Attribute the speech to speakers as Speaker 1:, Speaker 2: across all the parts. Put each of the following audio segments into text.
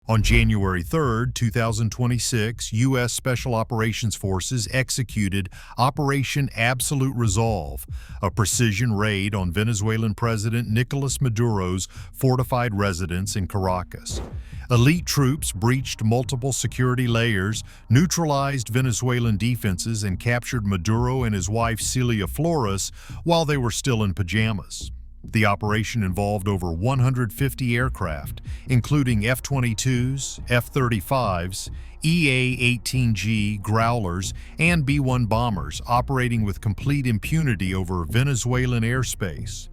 Speaker 1: On January 3, 2026, U.S. Special Operations Forces executed Operation Absolute Resolve, a precision raid on Venezuelan President Nicolas Maduro's fortified residence in Caracas. Elite troops breached multiple security layers, neutralized Venezuelan defenses, and captured Maduro and his wife Celia Flores while they were still in pajamas. The operation involved over 150 aircraft, including F-22s, F-35s, EA-18G Growlers, and B-1 bombers, operating with complete impunity over Venezuelan airspace.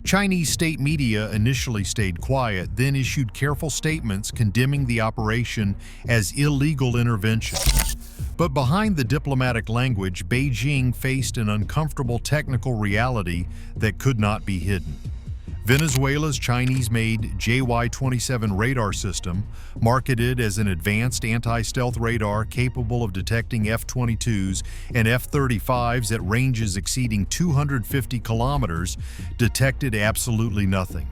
Speaker 1: Chinese state media initially stayed quiet, then issued careful statements condemning the operation as illegal intervention. But behind the diplomatic language, Beijing faced an uncomfortable technical reality that could not be hidden. Venezuela's Chinese-made JY-27 radar system, marketed as an advanced anti-stealth radar capable of detecting F-22s and F-35s at ranges exceeding 250 kilometers, detected absolutely nothing.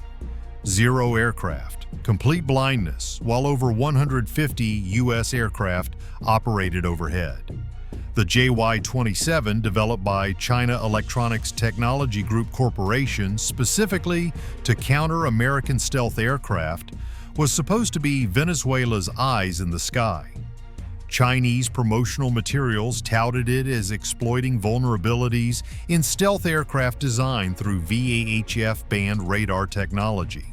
Speaker 1: Zero aircraft, complete blindness, while over 150 U.S. aircraft operated overhead. The JY-27, developed by China Electronics Technology Group Corporation specifically to counter American stealth aircraft, was supposed to be Venezuela's eyes in the sky. Chinese promotional materials touted it as exploiting vulnerabilities in stealth aircraft design through VHF-band radar technology.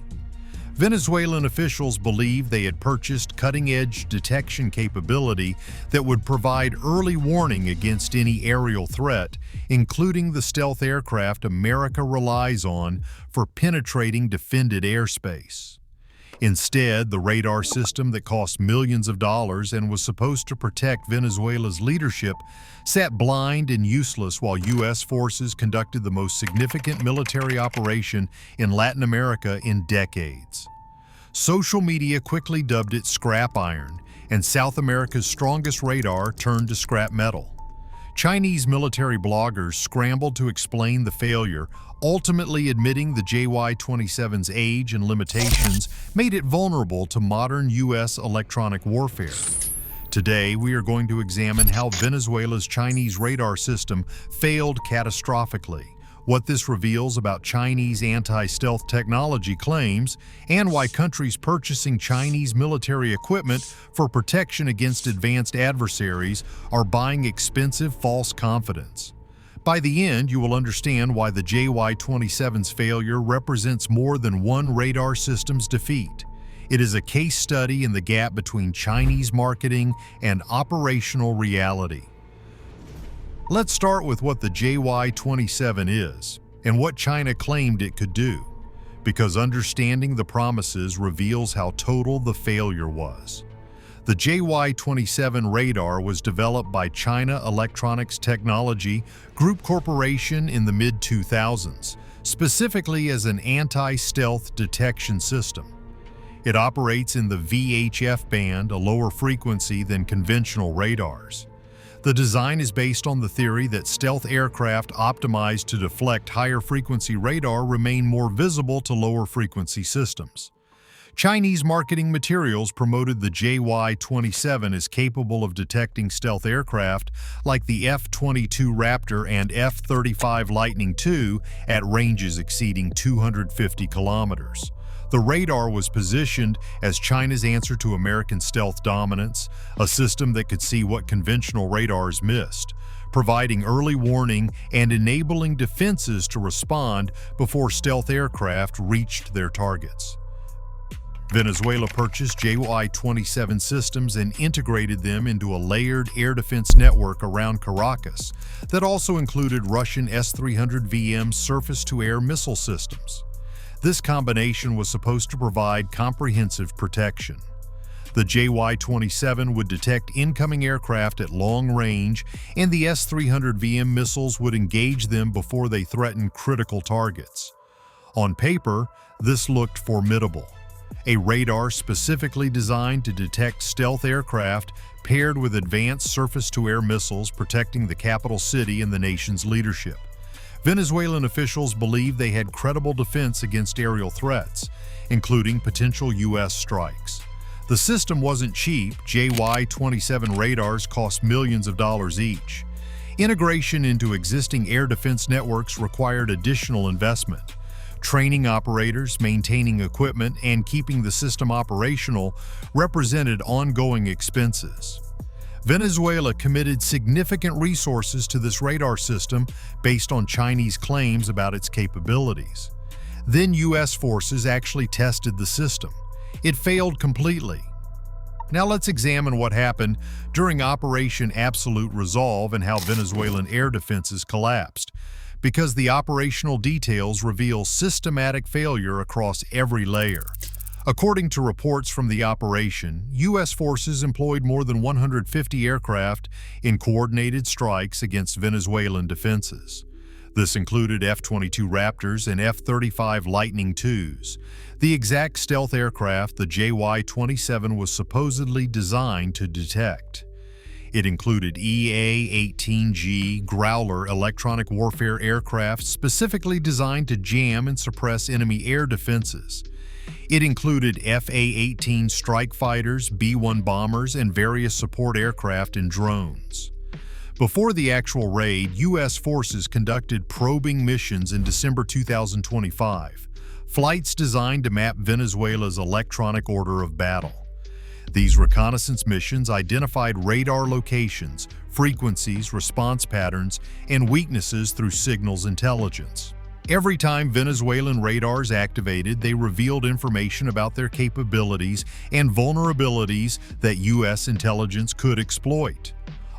Speaker 1: Venezuelan officials believed they had purchased cutting-edge detection capability that would provide early warning against any aerial threat, including the stealth aircraft America relies on for penetrating defended airspace. Instead, the radar system that cost millions of dollars and was supposed to protect Venezuela's leadership sat blind and useless while U.S. forces conducted the most significant military operation in Latin America in decades. Social media quickly dubbed it scrap iron, and South America's strongest radar turned to scrap metal. Chinese military bloggers scrambled to explain the failure, ultimately admitting the JY-27's age and limitations made it vulnerable to modern U.S. electronic warfare. Today, we are going to examine how Venezuela's Chinese radar system failed catastrophically, what this reveals about Chinese anti-stealth technology claims, and why countries purchasing Chinese military equipment for protection against advanced adversaries are buying expensive false confidence. By the end, you will understand why the JY-27's failure represents more than one radar system's defeat. It is a case study in the gap between Chinese marketing and operational reality. Let's start with what the JY-27 is and what China claimed it could do, because understanding the promises reveals how total the failure was. The JY-27 radar was developed by China Electronics Technology Group Corporation in the mid-2000s, specifically as an anti-stealth detection system. It operates in the VHF band, a lower frequency than conventional radars. The design is based on the theory that stealth aircraft optimized to deflect higher frequency radar remain more visible to lower frequency systems. Chinese marketing materials promoted the JY-27 as capable of detecting stealth aircraft like the F-22 Raptor and F-35 Lightning II at ranges exceeding 250 kilometers. The radar was positioned as China's answer to American stealth dominance, a system that could see what conventional radars missed, providing early warning and enabling defenses to respond before stealth aircraft reached their targets. Venezuela purchased JY-27 systems and integrated them into a layered air defense network around Caracas that also included Russian S-300VM surface-to-air missile systems. This combination was supposed to provide comprehensive protection. The JY-27 would detect incoming aircraft at long range, and the S-300VM missiles would engage them before they threatened critical targets. On paper, this looked formidable. A radar specifically designed to detect stealth aircraft paired with advanced surface-to-air missiles protecting the capital city and the nation's leadership. Venezuelan officials believed they had credible defense against aerial threats, including potential U.S. strikes. The system wasn't cheap. JY-27 radars cost millions of dollars each. Integration into existing air defense networks required additional investment. Training operators, maintaining equipment, and keeping the system operational represented ongoing expenses. Venezuela committed significant resources to this radar system based on Chinese claims about its capabilities. Then U.S. forces actually tested the system. It failed completely. Now let's examine what happened during Operation Absolute Resolve and how Venezuelan air defenses collapsed, because the operational details reveal systematic failure across every layer. According to reports from the operation, U.S. forces employed more than 150 aircraft in coordinated strikes against Venezuelan defenses. This included F-22 Raptors and F-35 Lightning IIs. The exact stealth aircraft the JY-27 was supposedly designed to detect. It included EA-18G Growler electronic warfare aircraft specifically designed to jam and suppress enemy air defenses. It included FA-18 strike fighters, B-1 bombers, and various support aircraft and drones. Before the actual raid, U.S. forces conducted probing missions in December 2025, flights designed to map Venezuela's electronic order of battle. These reconnaissance missions identified radar locations, frequencies, response patterns, and weaknesses through signals intelligence. Every time Venezuelan radars activated, they revealed information about their capabilities and vulnerabilities that U.S. intelligence could exploit.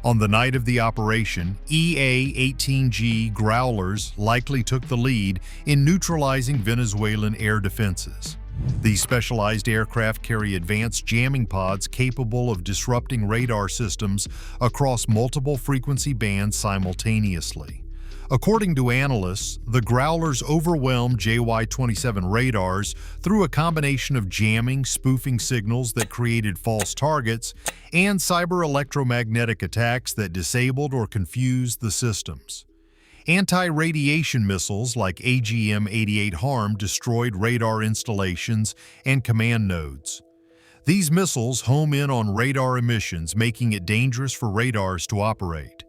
Speaker 1: On the night of the operation, EA-18G Growlers likely took the lead in neutralizing Venezuelan air defenses. These specialized aircraft carry advanced jamming pods capable of disrupting radar systems across multiple frequency bands simultaneously. According to analysts, the Growlers overwhelmed JY-27 radars through a combination of jamming, spoofing signals that created false targets, and cyber-electromagnetic attacks that disabled or confused the systems. Anti-radiation missiles like AGM-88 HARM destroyed radar installations and command nodes. These missiles home in on radar emissions, making it dangerous for radars to operate.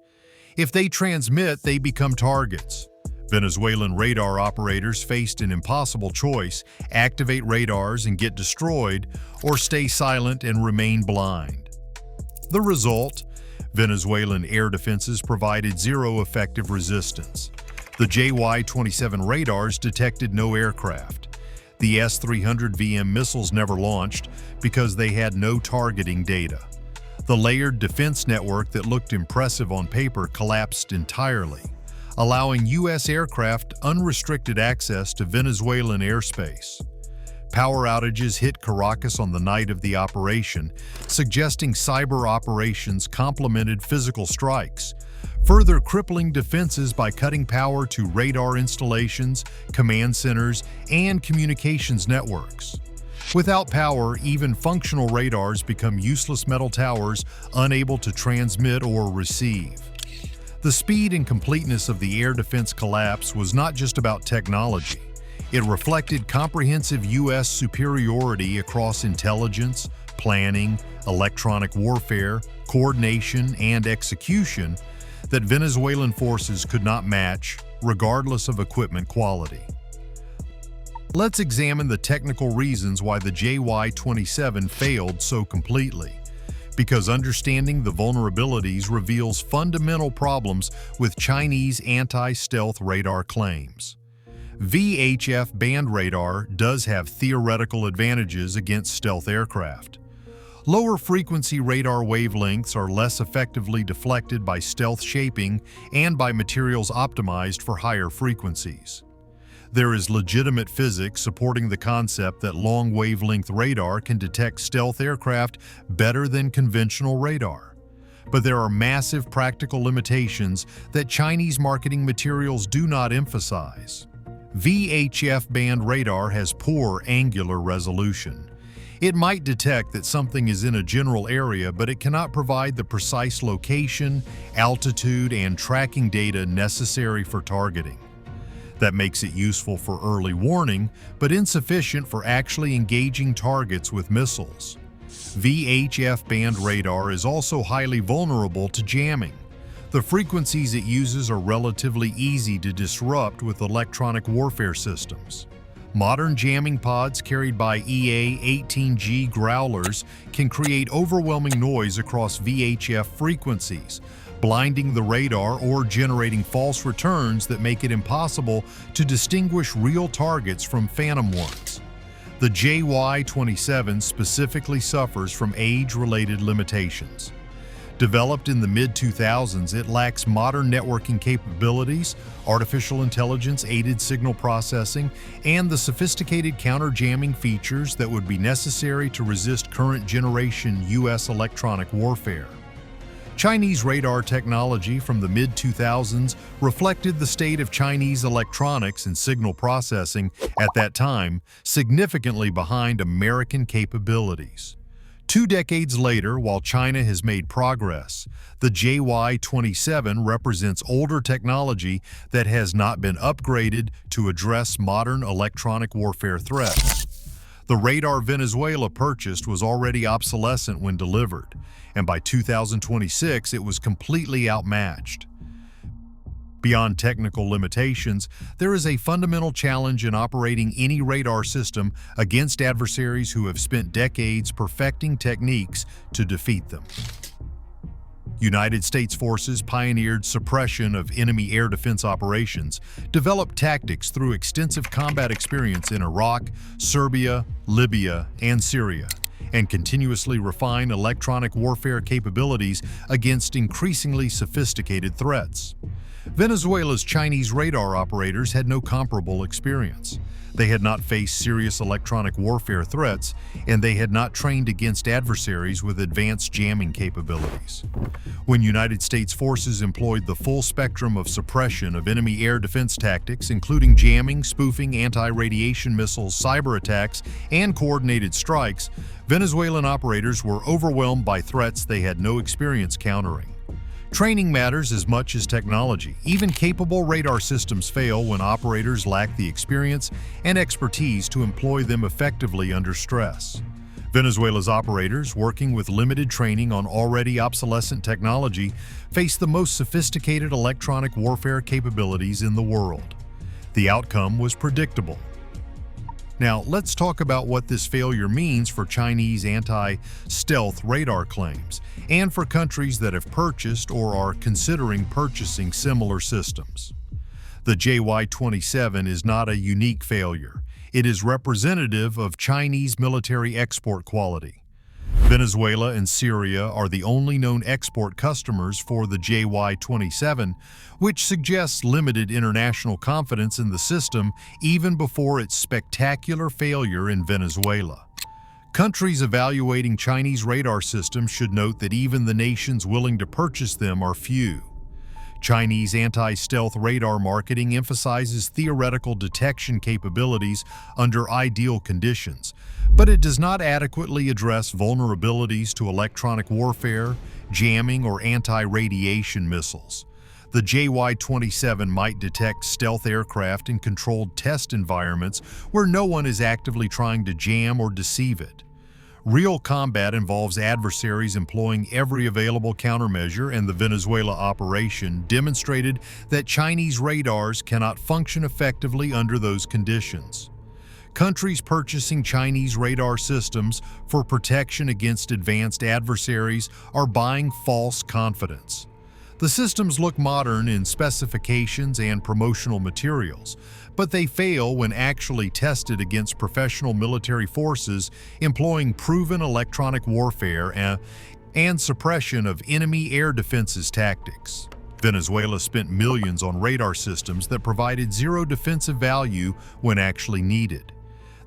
Speaker 1: If they transmit, they become targets. Venezuelan radar operators faced an impossible choice: activate radars and get destroyed, or stay silent and remain blind. The result? Venezuelan air defenses provided zero effective resistance. The JY-27 radars detected no aircraft. The S-300VM missiles never launched because they had no targeting data. The layered defense network that looked impressive on paper collapsed entirely, allowing U.S. aircraft unrestricted access to Venezuelan airspace. Power outages hit Caracas on the night of the operation, suggesting cyber operations complemented physical strikes, further crippling defenses by cutting power to radar installations, command centers, and communications networks. Without power, even functional radars become useless metal towers unable to transmit or receive. The speed and completeness of the air defense collapse was not just about technology. It reflected comprehensive U.S. superiority across intelligence, planning, electronic warfare, coordination, and execution that Venezuelan forces could not match, regardless of equipment quality. Let's examine the technical reasons why the JY-27 failed so completely, because understanding the vulnerabilities reveals fundamental problems with Chinese anti-stealth radar claims. VHF band radar does have theoretical advantages against stealth aircraft. Lower frequency radar wavelengths are less effectively deflected by stealth shaping and by materials optimized for higher frequencies. There is legitimate physics supporting the concept that long wavelength radar can detect stealth aircraft better than conventional radar. But there are massive practical limitations that Chinese marketing materials do not emphasize. VHF band radar has poor angular resolution. It might detect that something is in a general area, but it cannot provide the precise location, altitude, and tracking data necessary for targeting. That makes it useful for early warning, but insufficient for actually engaging targets with missiles. VHF band radar is also highly vulnerable to jamming. The frequencies it uses are relatively easy to disrupt with electronic warfare systems. Modern jamming pods carried by EA-18G growlers can create overwhelming noise across VHF frequencies, blinding the radar or generating false returns that make it impossible to distinguish real targets from phantom ones. The JY-27 specifically suffers from age-related limitations. Developed in the mid-2000s, it lacks modern networking capabilities, artificial intelligence-aided signal processing, and the sophisticated counter-jamming features that would be necessary to resist current-generation U.S. electronic warfare. Chinese radar technology from the mid-2000s reflected the state of Chinese electronics and signal processing at that time, significantly behind American capabilities. 2 decades later, while China has made progress, the JY-27 represents older technology that has not been upgraded to address modern electronic warfare threats. The radar Venezuela purchased was already obsolescent when delivered, and by 2026 it was completely outmatched. Beyond technical limitations, there is a fundamental challenge in operating any radar system against adversaries who have spent decades perfecting techniques to defeat them. United States forces pioneered suppression of enemy air defense operations, developed tactics through extensive combat experience in Iraq, Serbia, Libya, and Syria, and continuously refine electronic warfare capabilities against increasingly sophisticated threats. Venezuela's Chinese radar operators had no comparable experience. They had not faced serious electronic warfare threats, and they had not trained against adversaries with advanced jamming capabilities. When United States forces employed the full spectrum of suppression of enemy air defense tactics, including jamming, spoofing, anti-radiation missiles, cyber attacks, and coordinated strikes, Venezuelan operators were overwhelmed by threats they had no experience countering. Training matters as much as technology. Even capable radar systems fail when operators lack the experience and expertise to employ them effectively under stress. Venezuela's operators, working with limited training on already obsolescent technology, face the most sophisticated electronic warfare capabilities in the world. The outcome was predictable. Now, let's talk about what this failure means for Chinese anti-stealth radar claims, and for countries that have purchased or are considering purchasing similar systems. The JY-27 is not a unique failure. It is representative of Chinese military export quality. Venezuela and Syria are the only known export customers for the JY-27, which suggests limited international confidence in the system even before its spectacular failure in Venezuela. Countries evaluating Chinese radar systems should note that even the nations willing to purchase them are few. Chinese anti-stealth radar marketing emphasizes theoretical detection capabilities under ideal conditions, but it does not adequately address vulnerabilities to electronic warfare, jamming, or anti-radiation missiles. The JY-27 might detect stealth aircraft in controlled test environments where no one is actively trying to jam or deceive it. Real combat involves adversaries employing every available countermeasure, and the Venezuela operation demonstrated that Chinese radars cannot function effectively under those conditions. Countries purchasing Chinese radar systems for protection against advanced adversaries are buying false confidence. The systems look modern in specifications and promotional materials, but they fail when actually tested against professional military forces employing proven electronic warfare and suppression of enemy air defenses tactics. Venezuela spent millions on radar systems that provided zero defensive value when actually needed.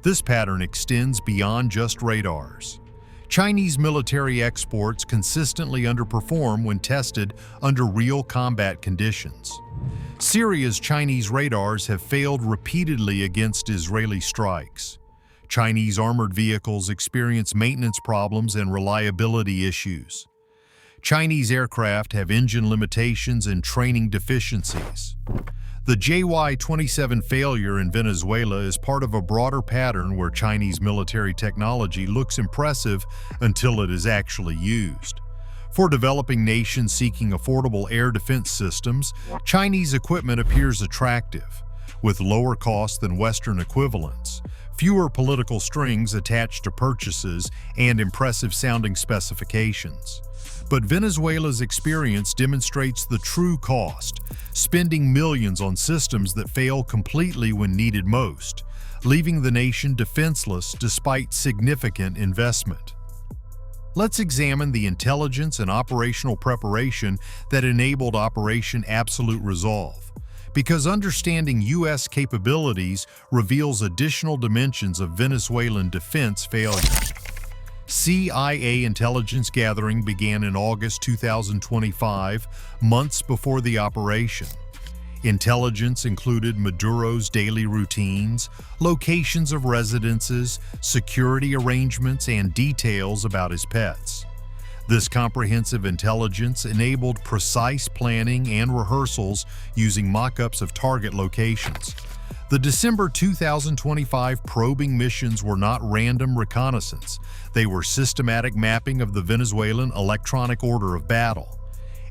Speaker 1: This pattern extends beyond just radars. Chinese military exports consistently underperform when tested under real combat conditions. Syria's Chinese radars have failed repeatedly against Israeli strikes. Chinese armored vehicles experience maintenance problems and reliability issues. Chinese aircraft have engine limitations and training deficiencies. The JY-27 failure in Venezuela is part of a broader pattern where Chinese military technology looks impressive until it is actually used. For developing nations seeking affordable air defense systems, Chinese equipment appears attractive, with lower costs than Western equivalents, fewer political strings attached to purchases, and impressive-sounding specifications. But Venezuela's experience demonstrates the true cost, spending millions on systems that fail completely when needed most, leaving the nation defenseless despite significant investment. Let's examine the intelligence and operational preparation that enabled Operation Absolute Resolve, because understanding U.S. capabilities reveals additional dimensions of Venezuelan defense failure. CIA intelligence gathering began in August 2025, months before the operation. Intelligence included Maduro's daily routines, locations of residences, security arrangements, and details about his pets. This comprehensive intelligence enabled precise planning and rehearsals using mock-ups of target locations. The December 2025 probing missions were not random reconnaissance. They were systematic mapping of the Venezuelan electronic order of battle.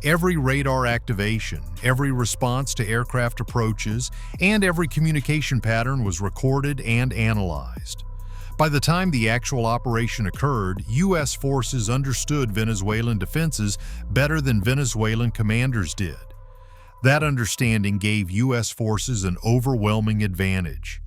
Speaker 1: Every radar activation, every response to aircraft approaches, and every communication pattern was recorded and analyzed. By the time the actual operation occurred, U.S. forces understood Venezuelan defenses better than Venezuelan commanders did. That understanding gave U.S. forces an overwhelming advantage.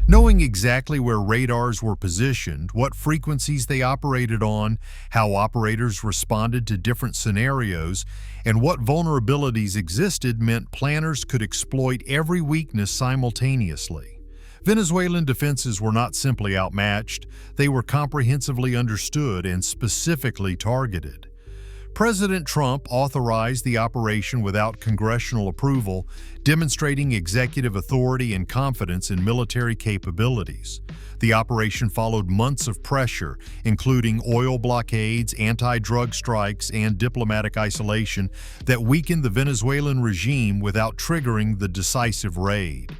Speaker 1: Knowing exactly where radars were positioned, what frequencies they operated on, how operators responded to different scenarios, and what vulnerabilities existed meant planners could exploit every weakness simultaneously. Venezuelan defenses were not simply outmatched, they were comprehensively understood and specifically targeted. President Trump authorized the operation without congressional approval, demonstrating executive authority and confidence in military capabilities. The operation followed months of pressure, including oil blockades, anti-drug strikes, and diplomatic isolation that weakened the Venezuelan regime without triggering the decisive raid.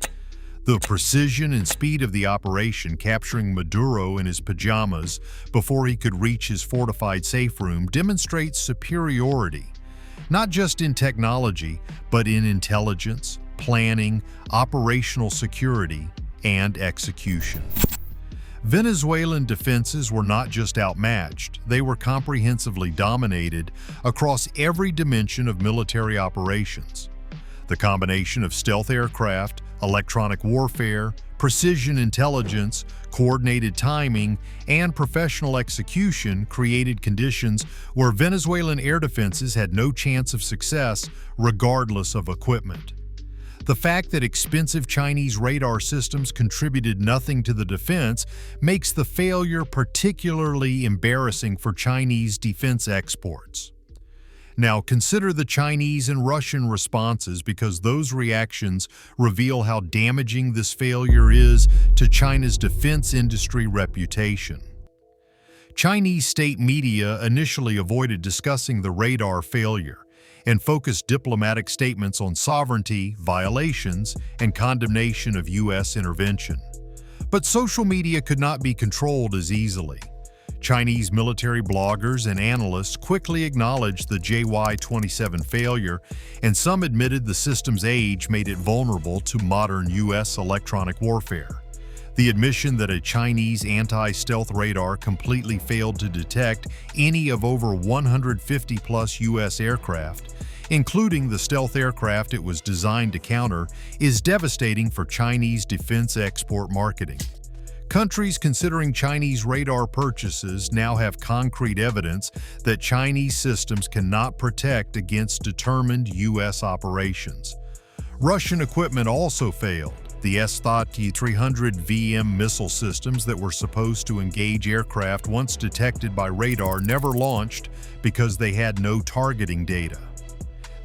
Speaker 1: The precision and speed of the operation, capturing Maduro in his pajamas before he could reach his fortified safe room, demonstrates superiority, not just in technology, but in intelligence, planning, operational security, and execution. Venezuelan defenses were not just outmatched, they were comprehensively dominated across every dimension of military operations. The combination of stealth aircraft, electronic warfare, precision intelligence, coordinated timing, and professional execution created conditions where Venezuelan air defenses had no chance of success regardless of equipment. The fact that expensive Chinese radar systems contributed nothing to the defense makes the failure particularly embarrassing for Chinese defense exports. Now, consider the Chinese and Russian responses, because those reactions reveal how damaging this failure is to China's defense industry reputation. Chinese state media initially avoided discussing the radar failure and focused diplomatic statements on sovereignty, violations, and condemnation of U.S. intervention. But social media could not be controlled as easily. Chinese military bloggers and analysts quickly acknowledged the JY-27 failure, and some admitted the system's age made it vulnerable to modern U.S. electronic warfare. The admission that a Chinese anti-stealth radar completely failed to detect any of over 150-plus U.S. aircraft, including the stealth aircraft it was designed to counter, is devastating for Chinese defense export marketing. Countries considering Chinese radar purchases now have concrete evidence that Chinese systems cannot protect against determined U.S. operations. Russian equipment also failed. The S-300 missile systems that were supposed to engage aircraft once detected by radar never launched because they had no targeting data.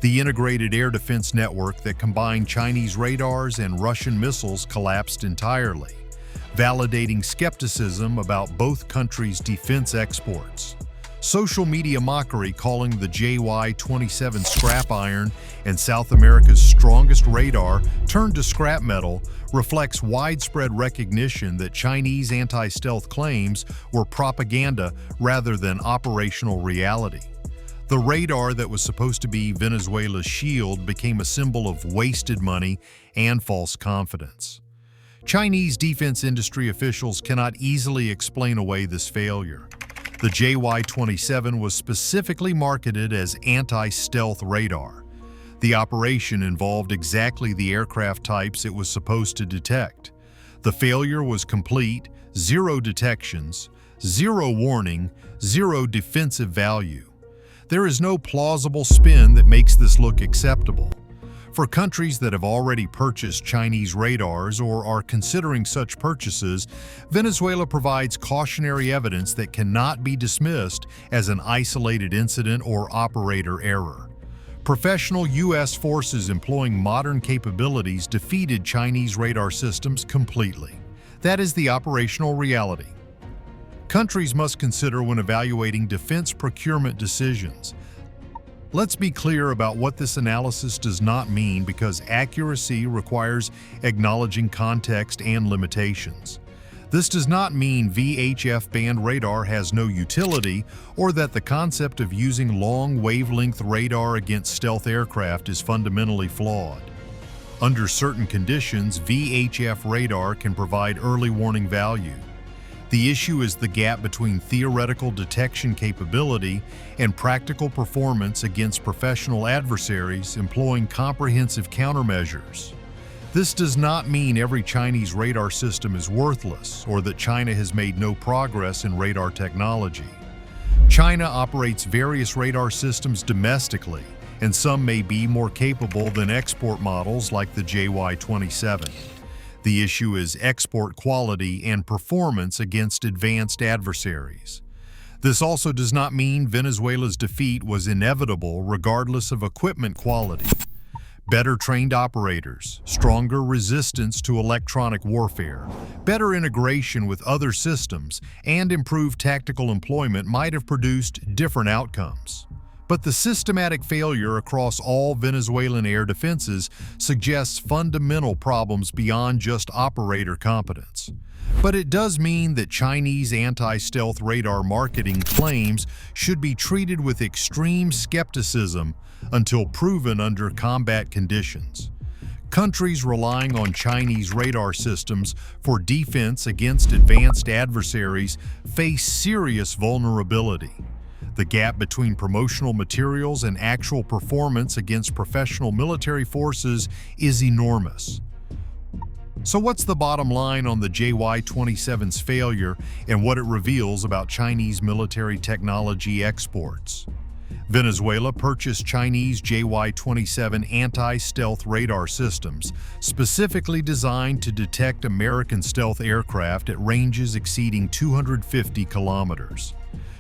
Speaker 1: The integrated air defense network that combined Chinese radars and Russian missiles collapsed entirely, validating skepticism about both countries' defense exports. Social media mockery calling the JY-27 scrap iron and South America's strongest radar turned to scrap metal reflects widespread recognition that Chinese anti-stealth claims were propaganda rather than operational reality. The radar that was supposed to be Venezuela's shield became a symbol of wasted money and false confidence. Chinese defense industry officials cannot easily explain away this failure. The JY-27 was specifically marketed as anti-stealth radar. The operation involved exactly the aircraft types it was supposed to detect. The failure was complete, 0 detections, 0 warning, 0 defensive value. There is no plausible spin that makes this look acceptable. For countries that have already purchased Chinese radars or are considering such purchases, Venezuela provides cautionary evidence that cannot be dismissed as an isolated incident or operator error. Professional U.S. forces employing modern capabilities defeated Chinese radar systems completely. That is the operational reality. Countries must consider when evaluating defense procurement decisions. Let's be clear about what this analysis does not mean, because accuracy requires acknowledging context and limitations. This does not mean VHF band radar has no utility or that the concept of using long wavelength radar against stealth aircraft is fundamentally flawed. Under certain conditions, VHF radar can provide early warning value. The issue is the gap between theoretical detection capability and practical performance against professional adversaries employing comprehensive countermeasures. This does not mean every Chinese radar system is worthless or that China has made no progress in radar technology. China operates various radar systems domestically, and some may be more capable than export models like the JY-27. The issue is export quality and performance against advanced adversaries. This also does not mean Venezuela's defeat was inevitable regardless of equipment quality. Better trained operators, stronger resistance to electronic warfare, better integration with other systems, and improved tactical employment might have produced different outcomes. But the systematic failure across all Venezuelan air defenses suggests fundamental problems beyond just operator competence. But it does mean that Chinese anti-stealth radar marketing claims should be treated with extreme skepticism until proven under combat conditions. Countries relying on Chinese radar systems for defense against advanced adversaries face serious vulnerability. The gap between promotional materials and actual performance against professional military forces is enormous. So what's the bottom line on the JY-27's failure and what it reveals about Chinese military technology exports? Venezuela purchased Chinese JY-27 anti-stealth radar systems, specifically designed to detect American stealth aircraft at ranges exceeding 250 kilometers.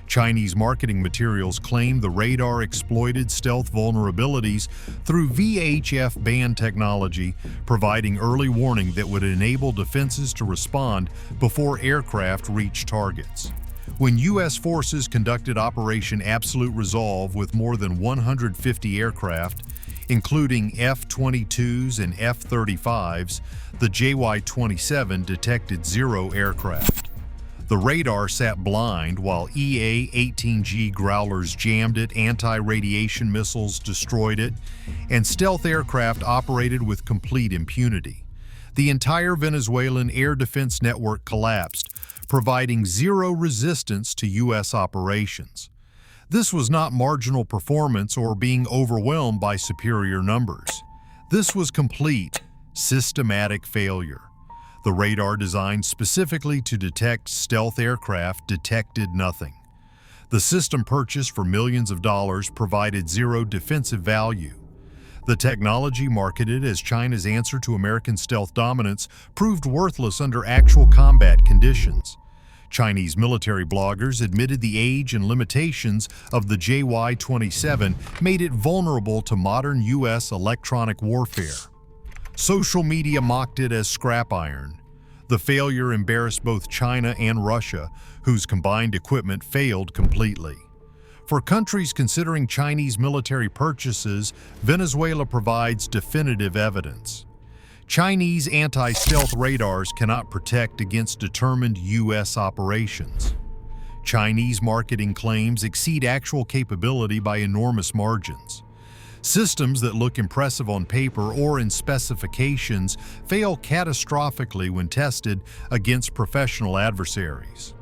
Speaker 1: Chinese marketing materials claim the radar exploited stealth vulnerabilities through VHF band technology, providing early warning that would enable defenses to respond before aircraft reach targets. When U.S. forces conducted Operation Absolute Resolve with more than 150 aircraft, including F-22s and F-35s, the JY-27 detected 0 aircraft. The radar sat blind while EA-18G Growlers jammed it, anti-radiation missiles destroyed it, and stealth aircraft operated with complete impunity. The entire Venezuelan air defense network collapsed, providing 0 resistance to U.S. operations. This was not marginal performance or being overwhelmed by superior numbers. This was complete, systematic failure. The radar designed specifically to detect stealth aircraft detected nothing. The system purchased for millions of dollars provided 0 defensive value. The technology marketed as China's answer to American stealth dominance proved worthless under actual combat conditions. Chinese military bloggers admitted the age and limitations of the JY-27 made it vulnerable to modern U.S. electronic warfare. Social media mocked it as scrap iron. The failure embarrassed both China and Russia, whose combined equipment failed completely. For countries considering Chinese military purchases, Venezuela provides definitive evidence. Chinese anti-stealth radars cannot protect against determined U.S. operations. Chinese marketing claims exceed actual capability by enormous margins. Systems that look impressive on paper or in specifications fail catastrophically when tested against professional adversaries.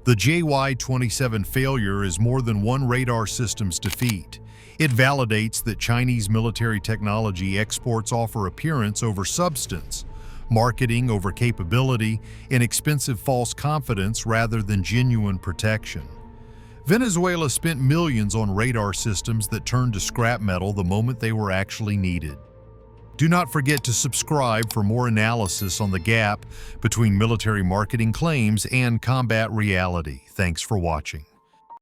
Speaker 1: The JY-27 failure is more than one radar system's defeat. It validates that Chinese military technology exports offer appearance over substance, marketing over capability, and expensive false confidence rather than genuine protection. Venezuela spent millions on radar systems that turned to scrap metal the moment they were actually needed. Do not forget to subscribe for more analysis on the gap between military marketing claims and combat reality. Thanks for watching.